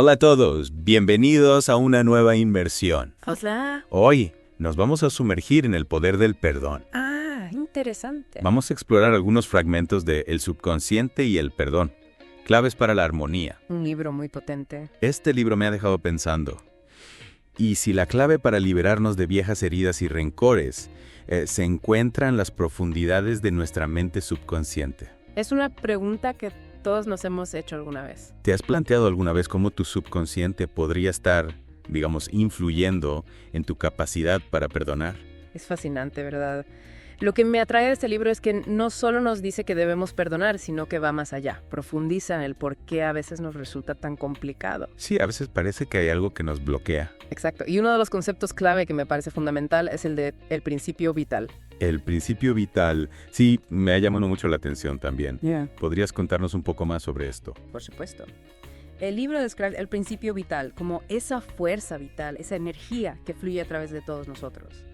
Hola a todos, bienvenidos a una nueva inmersión. Hola. Hoy nos vamos a sumergir en el poder del perdón. Interesante. Vamos a explorar algunos fragmentos de El subconsciente y el perdón, claves para la armonía. Un libro muy potente. Este libro me ha dejado pensando. ¿Y si la clave para liberarnos de viejas heridas y rencores se encuentra en las profundidades de nuestra mente subconsciente? Es una pregunta que todos nos hemos hecho alguna vez. ¿Te has planteado alguna vez cómo tu subconsciente podría estar, influyendo en tu capacidad para perdonar? Es fascinante, ¿verdad? Lo que me atrae de este libro es que no solo nos dice que debemos perdonar, sino que va más allá. Profundiza en el por qué a veces nos resulta tan complicado. Sí, a veces parece que hay algo que nos bloquea. Exacto. Y uno de los conceptos clave que me parece fundamental es el de el principio vital. El principio vital, sí, me ha llamado mucho la atención también. ¿Podrías contarnos un poco más sobre esto? Por supuesto. El libro describe el principio vital como esa fuerza vital, esa energía que fluye a través de todos nosotros.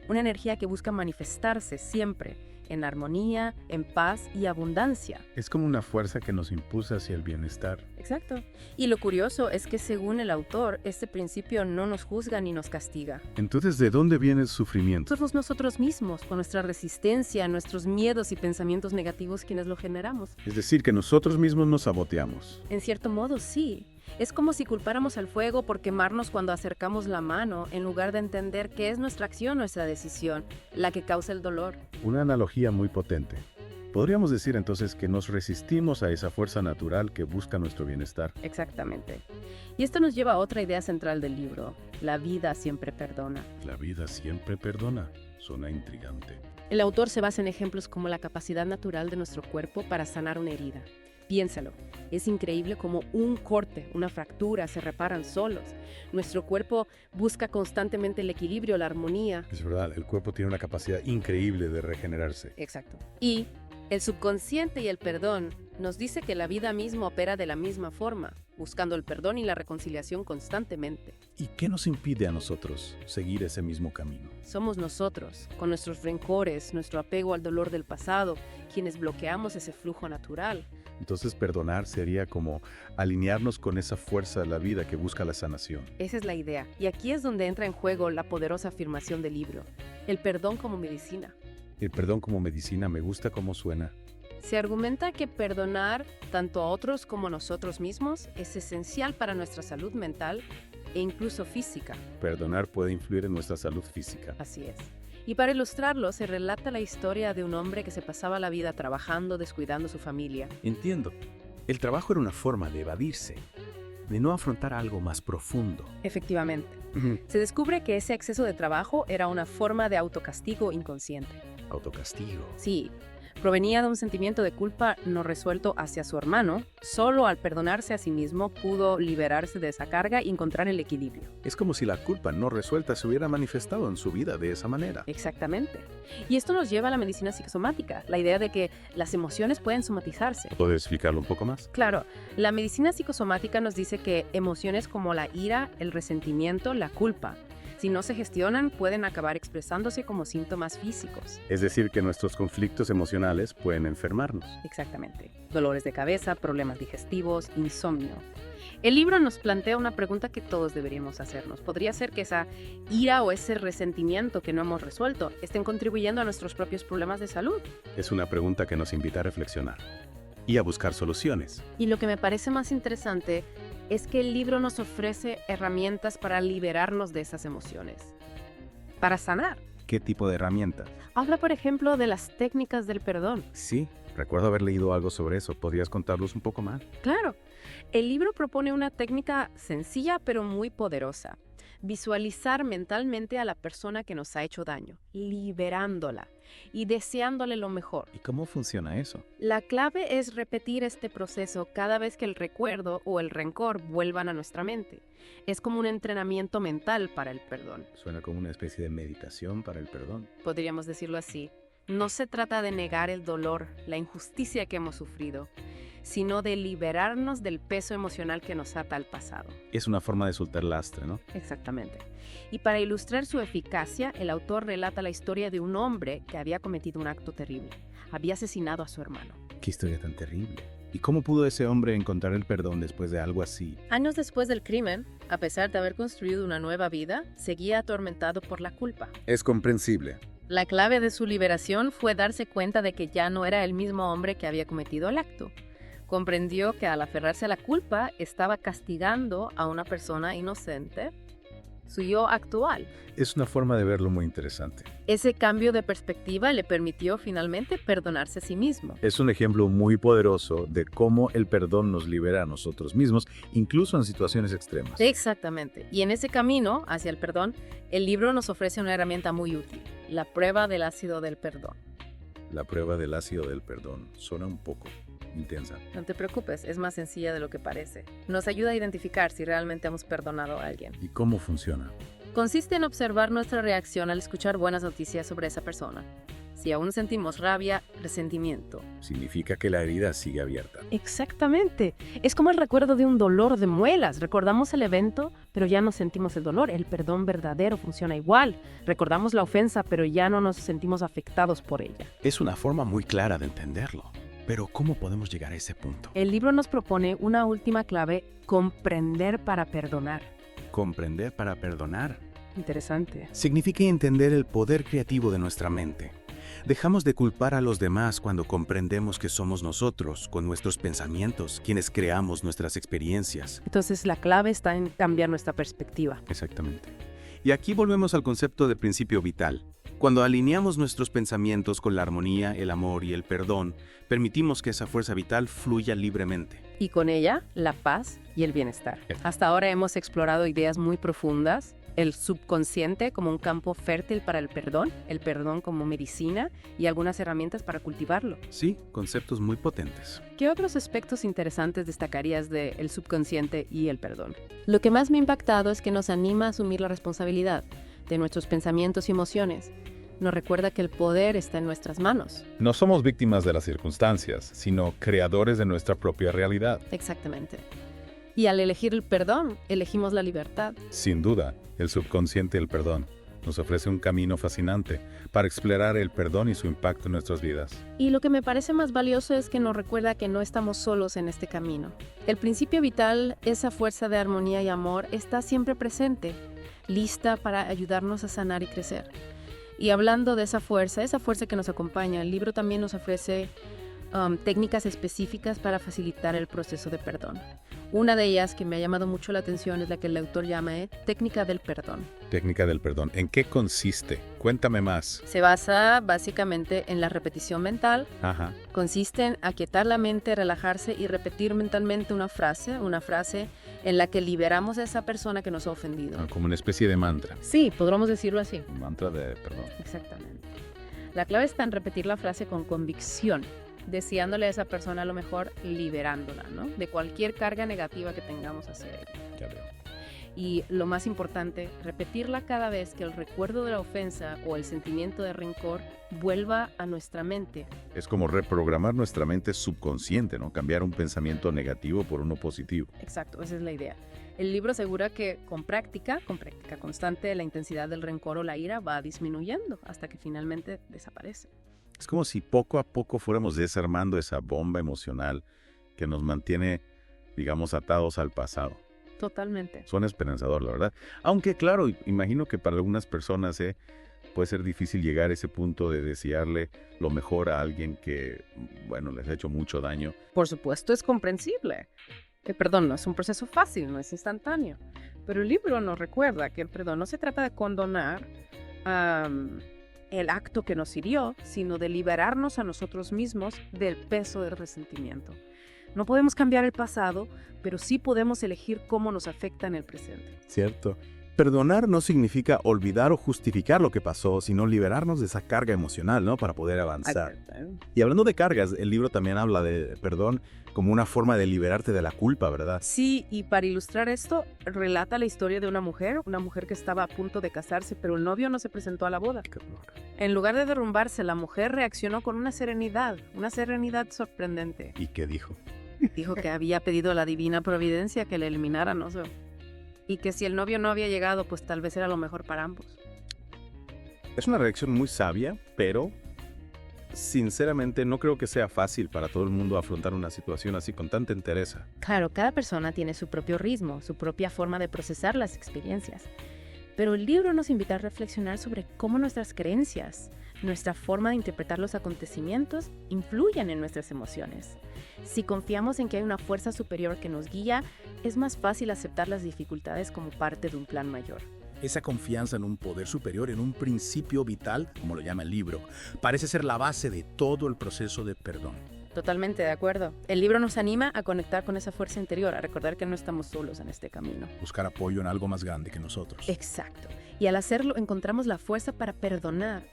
Una energía que busca manifestarse siempre en armonía, en paz y abundancia. Es como una fuerza que nos impulsa hacia el bienestar. Exacto. Y lo curioso es que según el autor, este principio no nos juzga ni nos castiga. Entonces, ¿de dónde viene el sufrimiento? Somos nosotros mismos, con nuestra resistencia, nuestros miedos y pensamientos negativos quienes lo generamos. Es decir, que nosotros mismos nos saboteamos. En cierto modo, sí. Es como si culpáramos al fuego por quemarnos cuando acercamos la mano, en lugar de entender que es nuestra acción, nuestra decisión, la que causa el dolor. Una analogía muy potente. Podríamos decir entonces que nos resistimos a esa fuerza natural que busca nuestro bienestar. Exactamente. Y esto nos lleva a otra idea central del libro. La vida siempre perdona. La vida siempre perdona. Suena intrigante. El autor se basa en ejemplos como la capacidad natural de nuestro cuerpo para sanar una herida. Piénsalo, es increíble cómo un corte, una fractura se reparan solos. Nuestro cuerpo busca constantemente el equilibrio, la armonía. Es verdad, el cuerpo tiene una capacidad increíble de regenerarse. Exacto. Y el subconsciente y el perdón nos dice que la vida misma opera de la misma forma, buscando el perdón y la reconciliación constantemente. ¿Y qué nos impide a nosotros seguir ese mismo camino? Somos nosotros, con nuestros rencores, nuestro apego al dolor del pasado, quienes bloqueamos ese flujo natural. Entonces perdonar sería como alinearnos con esa fuerza de la vida que busca la sanación. Esa es la idea. Y aquí es donde entra en juego la poderosa afirmación del libro. El perdón como medicina. El perdón como medicina, me gusta cómo suena. Se argumenta que perdonar tanto a otros como a nosotros mismos es esencial para nuestra salud mental e incluso física. Perdonar puede influir en nuestra salud física. Así es. Y para ilustrarlo, se relata la historia de un hombre que se pasaba la vida trabajando, descuidando su familia. Entiendo. El trabajo era una forma de evadirse, de no afrontar algo más profundo. Efectivamente. Se descubre que ese exceso de trabajo era una forma de autocastigo inconsciente. Autocastigo. Sí. Provenía de un sentimiento de culpa no resuelto hacia su hermano. Solo al perdonarse a sí mismo pudo liberarse de esa carga y encontrar el equilibrio. Es como si la culpa no resuelta se hubiera manifestado en su vida de esa manera. Exactamente. Y esto nos lleva a la medicina psicosomática, la idea de que las emociones pueden somatizarse. ¿Puedes explicarlo un poco más? Claro, la medicina psicosomática nos dice que emociones como la ira, el resentimiento, la culpa, si no se gestionan, pueden acabar expresándose como síntomas físicos. Es decir, que nuestros conflictos emocionales pueden enfermarnos. Exactamente. Dolores de cabeza, problemas digestivos, insomnio. El libro nos plantea una pregunta que todos deberíamos hacernos. ¿Podría ser que esa ira o ese resentimiento que no hemos resuelto estén contribuyendo a nuestros propios problemas de salud? Es una pregunta que nos invita a reflexionar. Y a buscar soluciones. Y lo que me parece más interesante es que el libro nos ofrece herramientas para liberarnos de esas emociones, para sanar. ¿Qué tipo de herramientas? Habla, por ejemplo, de las técnicas del perdón. Sí, recuerdo haber leído algo sobre eso. ¿Podrías contarnos un poco más? Claro, el libro propone una técnica sencilla pero muy poderosa. Visualizar mentalmente a la persona que nos ha hecho daño, liberándola y deseándole lo mejor. ¿Y cómo funciona eso? La clave es repetir este proceso cada vez que el recuerdo o el rencor vuelvan a nuestra mente. Es como un entrenamiento mental para el perdón. Suena como una especie de meditación para el perdón. Podríamos decirlo así. No se trata de negar el dolor, la injusticia que hemos sufrido, sino de liberarnos del peso emocional que nos ata al pasado. Es una forma de soltar lastre, ¿no? Exactamente. Y para ilustrar su eficacia, el autor relata la historia de un hombre que había cometido un acto terrible. Había asesinado a su hermano. Qué historia tan terrible. ¿Y cómo pudo ese hombre encontrar el perdón después de algo así? Años después del crimen, a pesar de haber construido una nueva vida, seguía atormentado por la culpa. Es comprensible. La clave de su liberación fue darse cuenta de que ya no era el mismo hombre que había cometido el acto. Comprendió que al aferrarse a la culpa estaba castigando a una persona inocente, su yo actual. Es una forma de verlo muy interesante. Ese cambio de perspectiva le permitió finalmente perdonarse a sí mismo. Es un ejemplo muy poderoso de cómo el perdón nos libera a nosotros mismos, incluso en situaciones extremas. Exactamente. Y en ese camino hacia el perdón, el libro nos ofrece una herramienta muy útil, la prueba del ácido del perdón. La prueba del ácido del perdón suena un poco intensa. No te preocupes, es más sencilla de lo que parece. Nos ayuda a identificar si realmente hemos perdonado a alguien. ¿Y cómo funciona? Consiste en observar nuestra reacción al escuchar buenas noticias sobre esa persona. Si aún sentimos rabia, resentimiento. Significa que la herida sigue abierta. Exactamente. Es como el recuerdo de un dolor de muelas. Recordamos el evento, pero ya no sentimos el dolor. El perdón verdadero funciona igual. Recordamos la ofensa, pero ya no nos sentimos afectados por ella. Es una forma muy clara de entenderlo. Pero ¿cómo podemos llegar a ese punto? El libro nos propone una última clave: comprender para perdonar. Comprender para perdonar. Interesante. Significa entender el poder creativo de nuestra mente. Dejamos de culpar a los demás cuando comprendemos que somos nosotros, con nuestros pensamientos, quienes creamos nuestras experiencias. Entonces la clave está en cambiar nuestra perspectiva. Exactamente. Y aquí volvemos al concepto de principio vital. Cuando alineamos nuestros pensamientos con la armonía, el amor y el perdón, permitimos que esa fuerza vital fluya libremente. Y con ella, la paz y el bienestar. Hasta ahora hemos explorado ideas muy profundas, el subconsciente como un campo fértil para el perdón como medicina y algunas herramientas para cultivarlo. Sí, conceptos muy potentes. ¿Qué otros aspectos interesantes destacarías del subconsciente y el perdón? Lo que más me ha impactado es que nos anima a asumir la responsabilidad de nuestros pensamientos y emociones. Nos recuerda que el poder está en nuestras manos. No somos víctimas de las circunstancias, sino creadores de nuestra propia realidad. Exactamente. Y al elegir el perdón, elegimos la libertad. Sin duda, el subconsciente del perdón nos ofrece un camino fascinante para explorar el perdón y su impacto en nuestras vidas. Y lo que me parece más valioso es que nos recuerda que no estamos solos en este camino. El principio vital, esa fuerza de armonía y amor, está siempre presente, lista para ayudarnos a sanar y crecer. Y hablando de esa fuerza que nos acompaña, el libro también nos ofrece técnicas específicas para facilitar el proceso de perdón. Una de ellas que me ha llamado mucho la atención es la que el autor llama técnica del perdón. Técnica del perdón. ¿En qué consiste? Cuéntame más. Se basa básicamente en la repetición mental. Ajá. Consiste en aquietar la mente, relajarse y repetir mentalmente una frase en la que liberamos a esa persona que nos ha ofendido. Como una especie de mantra. Sí, podríamos decirlo así. Un mantra de perdón. Exactamente. La clave está en repetir la frase con convicción, deseándole a esa persona a lo mejor liberándola, ¿no? De cualquier carga negativa que tengamos hacia ella. Ya veo. Y lo más importante, repetirla cada vez que el recuerdo de la ofensa o el sentimiento de rencor vuelva a nuestra mente. Es como reprogramar nuestra mente subconsciente, ¿no? Cambiar un pensamiento negativo por uno positivo. Exacto, esa es la idea. El libro asegura que con práctica constante, la intensidad del rencor o la ira va disminuyendo hasta que finalmente desaparece. Es como si poco a poco fuéramos desarmando esa bomba emocional que nos mantiene, digamos, atados al pasado. Totalmente. Suena esperanzador, la verdad. Aunque, claro, imagino que para algunas personas puede ser difícil llegar a ese punto de desearle lo mejor a alguien que, bueno, les ha hecho mucho daño. Por supuesto, es comprensible. El perdón no es un proceso fácil, no es instantáneo. Pero el libro nos recuerda que el perdón no se trata de condonar el acto que nos hirió, sino de liberarnos a nosotros mismos del peso del resentimiento. No podemos cambiar el pasado, pero sí podemos elegir cómo nos afecta en el presente. Cierto. Perdonar no significa olvidar o justificar lo que pasó, sino liberarnos de esa carga emocional, ¿no? Para poder avanzar. Y hablando de cargas, el libro también habla de perdón como una forma de liberarte de la culpa, ¿verdad? Sí, y para ilustrar esto, relata la historia de una mujer que estaba a punto de casarse, pero el novio no se presentó a la boda. En lugar de derrumbarse, la mujer reaccionó con una serenidad sorprendente. ¿Y qué dijo? Dijo que había pedido a la divina providencia que le eliminara, no sé. Y que si el novio no había llegado, pues tal vez era lo mejor para ambos. Es una reacción muy sabia, pero sinceramente no creo que sea fácil para todo el mundo afrontar una situación así con tanta entereza. Claro, cada persona tiene su propio ritmo, su propia forma de procesar las experiencias. Pero el libro nos invita a reflexionar sobre cómo nuestras creencias, nuestra forma de interpretar los acontecimientos, influyen en nuestras emociones. Si confiamos en que hay una fuerza superior que nos guía, es más fácil aceptar las dificultades como parte de un plan mayor. Esa confianza en un poder superior, en un principio vital, como lo llama el libro, parece ser la base de todo el proceso de perdón. Totalmente de acuerdo. El libro nos anima a conectar con esa fuerza interior, a recordar que no estamos solos en este camino. Buscar apoyo en algo más grande que nosotros. Exacto. Y al hacerlo encontramos la fuerza para perdonar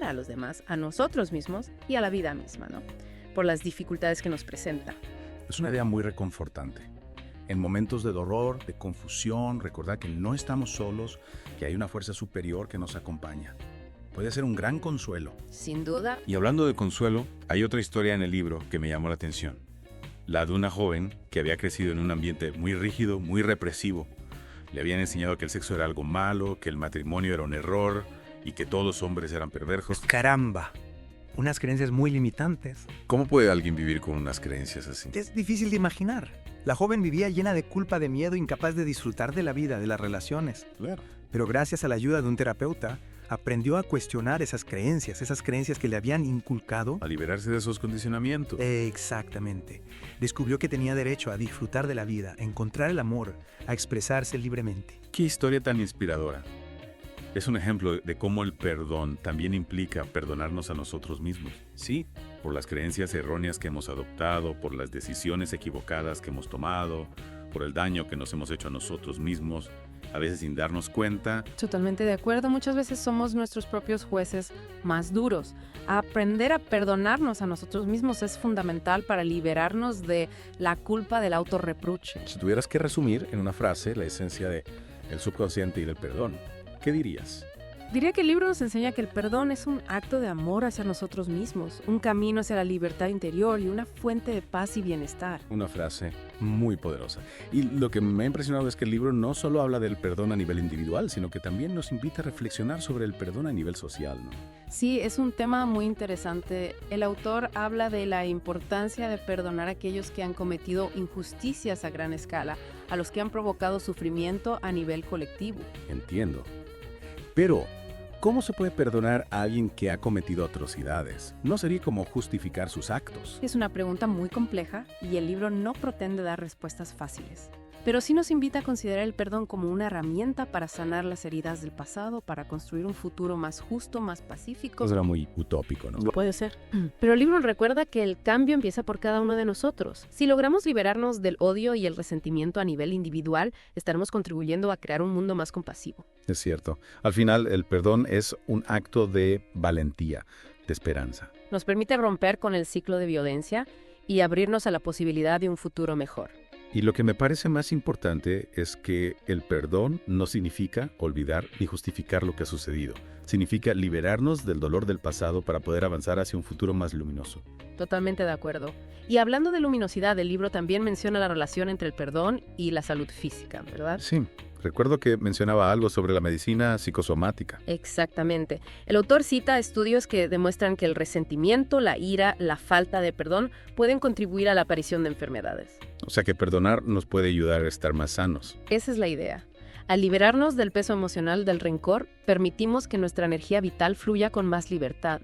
a los demás, a nosotros mismos y a la vida misma, ¿no? Por las dificultades que nos presenta. Es una idea muy reconfortante. En momentos de dolor, de confusión, recordar que no estamos solos, que hay una fuerza superior que nos acompaña. Puede ser un gran consuelo. Sin duda. Y hablando de consuelo, hay otra historia en el libro que me llamó la atención. La de una joven que había crecido en un ambiente muy rígido, muy represivo. Le habían enseñado que el sexo era algo malo, que el matrimonio era un error y que todos los hombres eran perversos. Caramba, unas creencias muy limitantes. ¿Cómo puede alguien vivir con unas creencias así? Es difícil de imaginar. La joven vivía llena de culpa, de miedo, incapaz de disfrutar de la vida, de las relaciones. Claro. Pero gracias a la ayuda de un terapeuta, aprendió a cuestionar esas creencias que le habían inculcado. A liberarse de esos condicionamientos. Exactamente. Descubrió que tenía derecho a disfrutar de la vida, a encontrar el amor, a expresarse libremente. Qué historia tan inspiradora. Es un ejemplo de cómo el perdón también implica perdonarnos a nosotros mismos. Sí, por las creencias erróneas que hemos adoptado, por las decisiones equivocadas que hemos tomado, por el daño que nos hemos hecho a nosotros mismos, a veces sin darnos cuenta. Totalmente de acuerdo. Muchas veces somos nuestros propios jueces más duros. Aprender a perdonarnos a nosotros mismos es fundamental para liberarnos de la culpa del autorreproche. Si tuvieras que resumir en una frase la esencia del subconsciente y del perdón, ¿qué dirías? Diría que el libro nos enseña que el perdón es un acto de amor hacia nosotros mismos, un camino hacia la libertad interior y una fuente de paz y bienestar. Una frase muy poderosa. Y lo que me ha impresionado es que el libro no solo habla del perdón a nivel individual, sino que también nos invita a reflexionar sobre el perdón a nivel social, ¿no? Sí, es un tema muy interesante. El autor habla de la importancia de perdonar a aquellos que han cometido injusticias a gran escala, a los que han provocado sufrimiento a nivel colectivo. Entiendo. Pero, ¿cómo se puede perdonar a alguien que ha cometido atrocidades? No sería como justificar sus actos. Es una pregunta muy compleja y el libro no pretende dar respuestas fáciles. Pero sí nos invita a considerar el perdón como una herramienta para sanar las heridas del pasado, para construir un futuro más justo, más pacífico. Eso era muy utópico, ¿no? Puede ser. Pero el libro recuerda que el cambio empieza por cada uno de nosotros. Si logramos liberarnos del odio y el resentimiento a nivel individual, estaremos contribuyendo a crear un mundo más compasivo. Es cierto. Al final, el perdón es un acto de valentía, de esperanza. Nos permite romper con el ciclo de violencia y abrirnos a la posibilidad de un futuro mejor. Y lo que me parece más importante es que el perdón no significa olvidar ni justificar lo que ha sucedido. Significa liberarnos del dolor del pasado para poder avanzar hacia un futuro más luminoso. Totalmente de acuerdo. Y hablando de luminosidad, el libro también menciona la relación entre el perdón y la salud física, ¿verdad? Sí. Recuerdo que mencionaba algo sobre la medicina psicosomática. Exactamente. El autor cita estudios que demuestran que el resentimiento, la ira, la falta de perdón pueden contribuir a la aparición de enfermedades. O sea que perdonar nos puede ayudar a estar más sanos. Esa es la idea. Al liberarnos del peso emocional del rencor, permitimos que nuestra energía vital fluya con más libertad.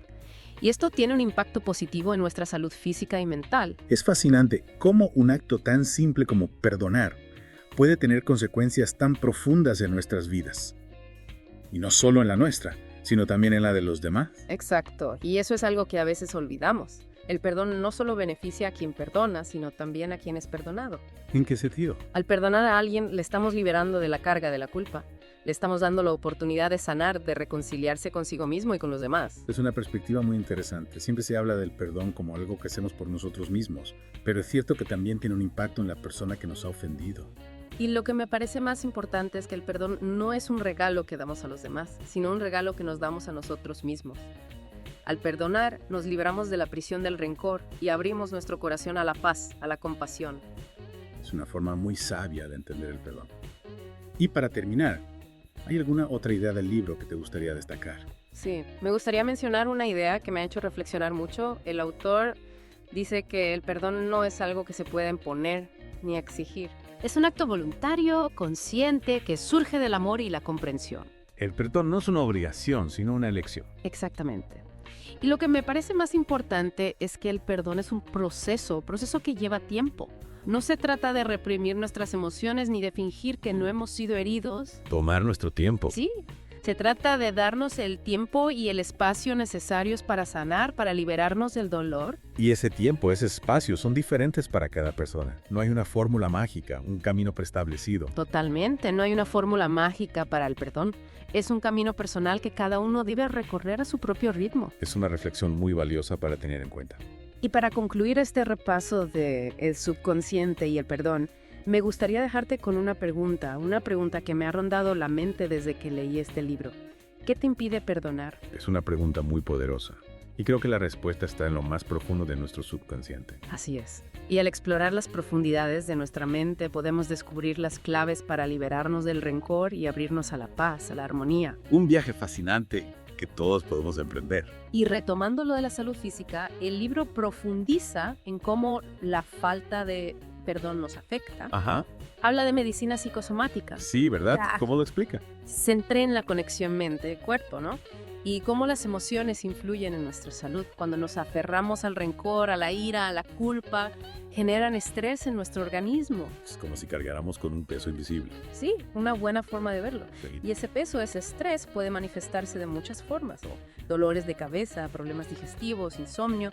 Y esto tiene un impacto positivo en nuestra salud física y mental. Es fascinante cómo un acto tan simple como perdonar puede tener consecuencias tan profundas en nuestras vidas. Y no solo en la nuestra, sino también en la de los demás. Exacto, y eso es algo que a veces olvidamos. El perdón no solo beneficia a quien perdona, sino también a quien es perdonado. ¿En qué sentido? Al perdonar a alguien, le estamos liberando de la carga de la culpa. Le estamos dando la oportunidad de sanar, de reconciliarse consigo mismo y con los demás. Es una perspectiva muy interesante. Siempre se habla del perdón como algo que hacemos por nosotros mismos, pero es cierto que también tiene un impacto en la persona que nos ha ofendido. Y lo que me parece más importante es que el perdón no es un regalo que damos a los demás, sino un regalo que nos damos a nosotros mismos. Al perdonar, nos libramos de la prisión del rencor y abrimos nuestro corazón a la paz, a la compasión. Es una forma muy sabia de entender el perdón. Y para terminar, ¿hay alguna otra idea del libro que te gustaría destacar? Sí, me gustaría mencionar una idea que me ha hecho reflexionar mucho. El autor dice que el perdón no es algo que se pueda imponer ni exigir. Es un acto voluntario, consciente, que surge del amor y la comprensión. El perdón no es una obligación, sino una elección. Exactamente. Y lo que me parece más importante es que el perdón es un proceso que lleva tiempo. No se trata de reprimir nuestras emociones ni de fingir que no hemos sido heridos. Tomar nuestro tiempo. Sí, se trata de darnos el tiempo y el espacio necesarios para sanar, para liberarnos del dolor. Y ese tiempo, ese espacio son diferentes para cada persona. No hay una fórmula mágica, un camino preestablecido. Totalmente, no hay una fórmula mágica para el perdón. Es un camino personal que cada uno debe recorrer a su propio ritmo. Es una reflexión muy valiosa para tener en cuenta. Y para concluir este repaso de el subconsciente y el perdón, me gustaría dejarte con una pregunta que me ha rondado la mente desde que leí este libro. ¿Qué te impide perdonar? Es una pregunta muy poderosa. Y creo que la respuesta está en lo más profundo de nuestro subconsciente. Así es. Y al explorar las profundidades de nuestra mente podemos descubrir las claves para liberarnos del rencor y abrirnos a la paz, a la armonía. Un viaje fascinante que todos podemos emprender. Y retomando lo de la salud física, el libro profundiza en cómo la falta de perdón nos afecta. Ajá. Habla de medicina psicosomática. Sí, ¿verdad? Ya. ¿Cómo lo explica? Centré en la conexión mente-cuerpo, ¿no? Y cómo las emociones influyen en nuestra salud. Cuando nos aferramos al rencor, a la ira, a la culpa, generan estrés en nuestro organismo. Es como si cargáramos con un peso invisible. Sí, una buena forma de verlo. Sí. Y ese peso, ese estrés puede manifestarse de muchas formas. Dolores de cabeza, problemas digestivos, insomnio,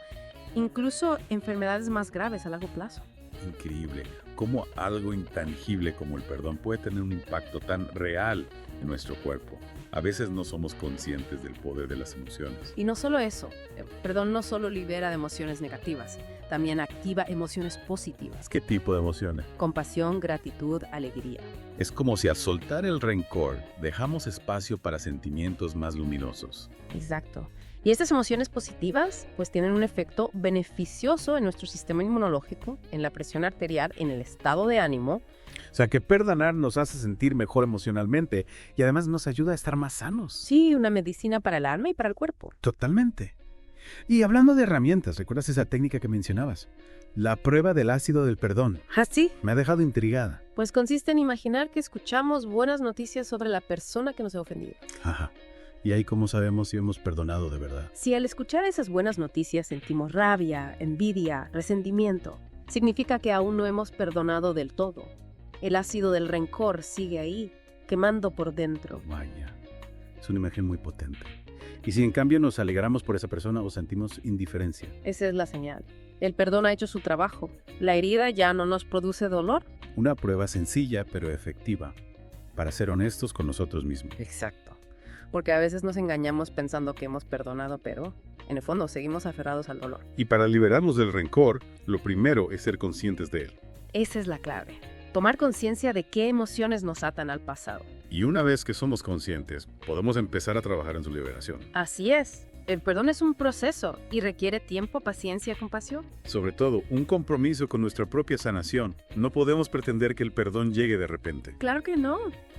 incluso enfermedades más graves a largo plazo. Increíble cómo algo intangible como el perdón puede tener un impacto tan real en nuestro cuerpo. A veces no somos conscientes del poder de las emociones. Y no solo eso, el perdón no solo libera de emociones negativas, también activa emociones positivas. ¿Qué tipo de emociones? Compasión, gratitud, alegría. Es como si al soltar el rencor dejamos espacio para sentimientos más luminosos. Exacto. Y estas emociones positivas pues tienen un efecto beneficioso en nuestro sistema inmunológico, en la presión arterial, en el estado de ánimo. O sea, que perdonar nos hace sentir mejor emocionalmente y además nos ayuda a estar más sanos. Sí, una medicina para el alma y para el cuerpo. Totalmente. Y hablando de herramientas, ¿recuerdas esa técnica que mencionabas? La prueba del ácido del perdón. ¿Ah, sí? Me ha dejado intrigada. Pues consiste en imaginar que escuchamos buenas noticias sobre la persona que nos ha ofendido. Ajá. ¿Y ahí cómo sabemos si hemos perdonado de verdad? Si al escuchar esas buenas noticias sentimos rabia, envidia, resentimiento, significa que aún no hemos perdonado del todo. El ácido del rencor sigue ahí, quemando por dentro. Vaya, es una imagen muy potente. ¿Y si en cambio nos alegramos por esa persona o sentimos indiferencia? Esa es la señal. El perdón ha hecho su trabajo. La herida ya no nos produce dolor. Una prueba sencilla pero efectiva para ser honestos con nosotros mismos. Exacto. Porque a veces nos engañamos pensando que hemos perdonado, pero en el fondo seguimos aferrados al dolor. Y para liberarnos del rencor, lo primero es ser conscientes de él. Esa es la clave. Tomar conciencia de qué emociones nos atan al pasado. Y una vez que somos conscientes, podemos empezar a trabajar en su liberación. Así es. El perdón es un proceso y requiere tiempo, paciencia y compasión. Sobre todo, un compromiso con nuestra propia sanación. No podemos pretender que el perdón llegue de repente, Claro que no.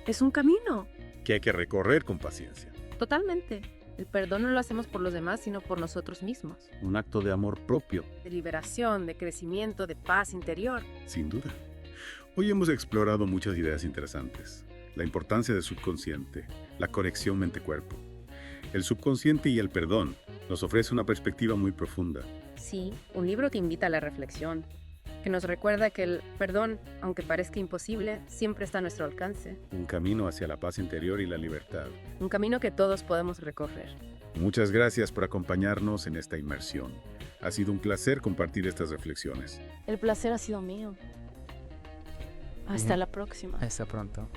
Es un camino. que hay que recorrer con paciencia. Totalmente. El perdón no lo hacemos por los demás, sino por nosotros mismos. Un acto de amor propio. De liberación, de crecimiento, de paz interior. Sin duda. Hoy hemos explorado muchas ideas interesantes. La importancia del subconsciente, la conexión mente-cuerpo. El subconsciente y el perdón nos ofrece una perspectiva muy profunda. Sí, un libro que invita a la reflexión, que nos recuerda que el perdón, aunque parezca imposible, siempre está a nuestro alcance. Un camino hacia la paz interior y la libertad. Un camino que todos podemos recorrer. Muchas gracias por acompañarnos en esta inmersión. Ha sido un placer compartir estas reflexiones. El placer ha sido mío. Hasta la próxima. Hasta pronto.